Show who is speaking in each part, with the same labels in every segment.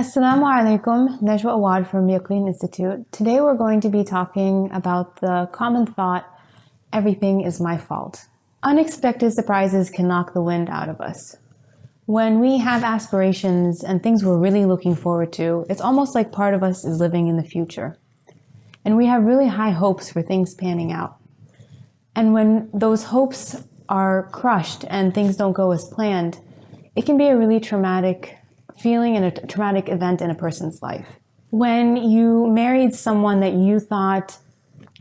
Speaker 1: Assalamu alaikum, Najwa Awad from Yaqeen Institute. Today we're going to be talking about the common thought, everything is my fault. Unexpected surprises can knock the wind out of us. When we have aspirations and things we're really looking forward to, it's almost like part of us is living in the future. And we have really high hopes for things panning out. And when those hopes are crushed and things don't go as planned, it can be a really traumatic feeling and a traumatic event in a person's life. When you married someone that you thought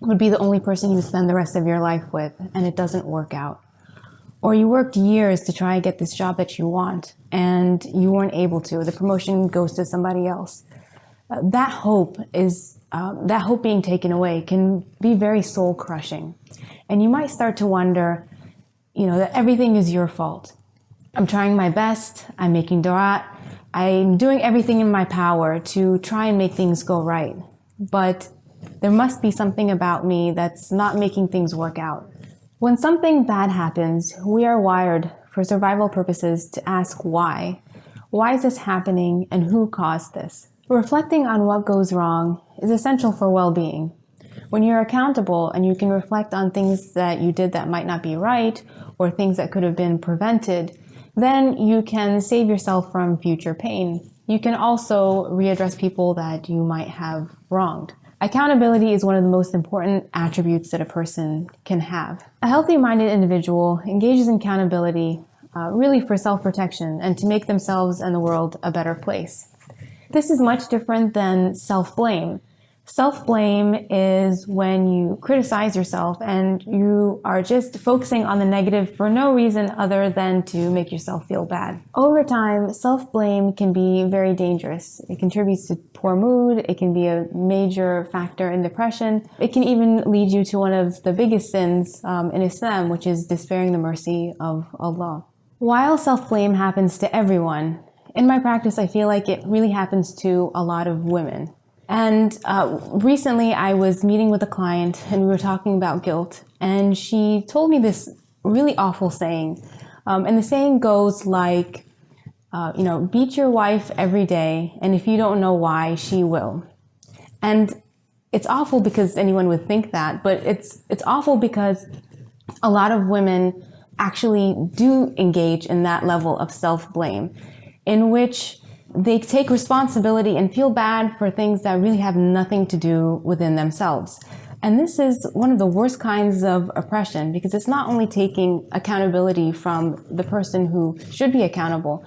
Speaker 1: would be the only person you spend the rest of your life with and it doesn't work out. Or you worked years to try and get this job that you want and you weren't able to. The promotion goes to somebody else. That hope being taken away can be very soul crushing. And you might start to wonder, that everything is your fault. I'm trying my best. I'm making dua. I'm doing everything in my power to try and make things go right. But there must be something about me that's not making things work out. When something bad happens, we are wired for survival purposes to ask why. Why is this happening and who caused this? Reflecting on what goes wrong is essential for well-being. When you're accountable and you can reflect on things that you did that might not be right or things that could have been prevented, then you can save yourself from future pain. You can also readdress people that you might have wronged. Accountability is one of the most important attributes that a person can have. A healthy-minded individual engages in accountability really for self-protection and to make themselves and the world a better place. This is much different than self-blame. Self-blame is when you criticize yourself and you are just focusing on the negative for no reason other than to make yourself feel bad. Over time, self-blame can be very dangerous. It contributes to poor mood. It can be a major factor in depression. It can even lead you to one of the biggest sins in Islam, which is despairing the mercy of Allah. While self-blame happens to everyone, in my practice, I feel like it really happens to a lot of women. And recently I was meeting with a client and we were talking about guilt, and she told me this really awful saying. And the saying goes like, beat your wife every day, and if you don't know why, she will. And it's awful because anyone would think that, but it's awful because a lot of women actually do engage in that level of self-blame, in which they take responsibility and feel bad for things that really have nothing to do within themselves. And this is one of the worst kinds of oppression, because it's not only taking accountability from the person who should be accountable,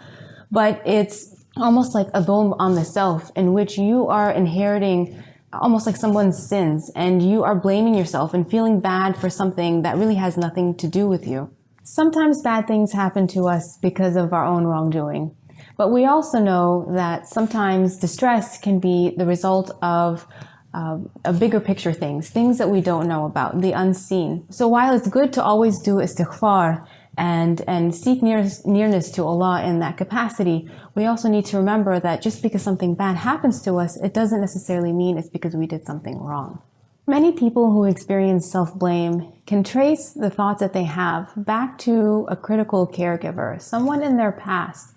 Speaker 1: but it's almost like a dhulm on the self, in which you are inheriting almost like someone's sins and you are blaming yourself and feeling bad for something that really has nothing to do with you. Sometimes bad things happen to us because of our own wrongdoing. But we also know that sometimes distress can be the result of a bigger picture things that we don't know about, the unseen. So while it's good to always do istighfar and seek nearness to Allah in that capacity, we also need to remember that just because something bad happens to us, it doesn't necessarily mean it's because we did something wrong. Many people who experience self-blame can trace the thoughts that they have back to a critical caregiver, someone in their past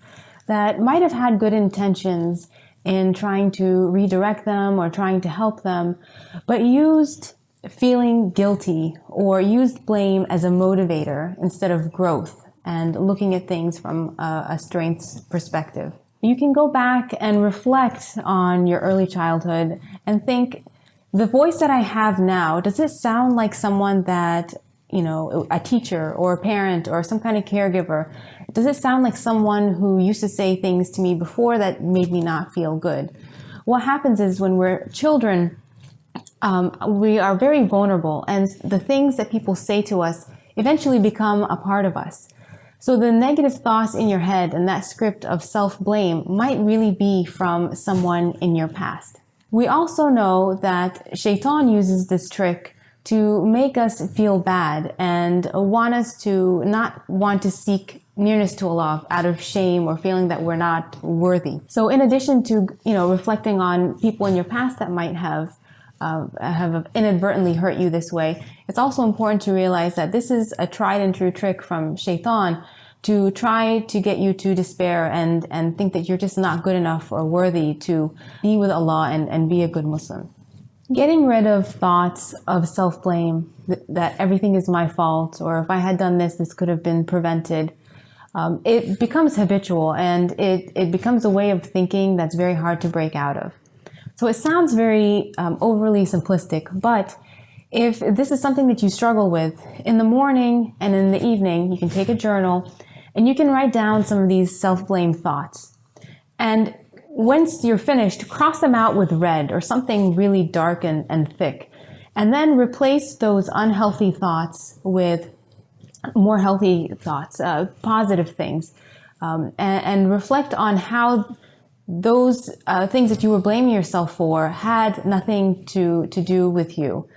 Speaker 1: that might have had good intentions in trying to redirect them or trying to help them, but used feeling guilty or used blame as a motivator instead of growth and looking at things from a strengths perspective. You can go back and reflect on your early childhood and think, the voice that I have now, does it sound like someone that, a teacher or a parent or some kind of caregiver, does it sound like someone who used to say things to me before that made me not feel good? What happens is when we're children, we are very vulnerable, and the things that people say to us eventually become a part of us. So the negative thoughts in your head and that script of self-blame might really be from someone in your past. We also know that Shaitan uses this trick to make us feel bad and want us to not want to seek nearness to Allah out of shame or feeling that we're not worthy. So in addition to, reflecting on people in your past that might have inadvertently hurt you this way, it's also important to realize that this is a tried and true trick from Shaitan to try to get you to despair and think that you're just not good enough or worthy to be with Allah and be a good Muslim. Getting rid of thoughts of self-blame, that everything is my fault, or if I had done this, this could have been prevented. It becomes habitual, and it becomes a way of thinking that's very hard to break out of. So it sounds very overly simplistic, but if this is something that you struggle with, in the morning and in the evening, you can take a journal and you can write down some of these self-blame thoughts. And once you're finished, cross them out with red or something really dark and thick. And then replace those unhealthy thoughts with more healthy thoughts, positive things. And reflect on how those things that you were blaming yourself for had nothing to do with you.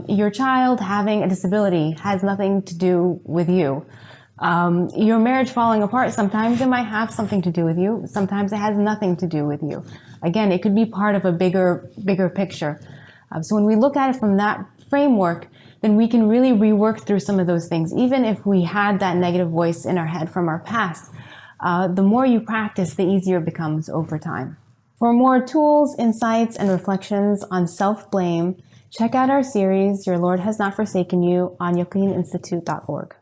Speaker 1: Your child having a disability has nothing to do with you. Your marriage falling apart, sometimes it might have something to do with you. Sometimes it has nothing to do with you. Again, it could be part of a bigger picture. So when we look at it from that framework, then we can really rework through some of those things. Even if we had that negative voice in our head from our past, the more you practice, the easier it becomes over time. For more tools, insights, and reflections on self-blame, check out our series, Your Lord Has Not Forsaken You, on YaqeenInstitute.org.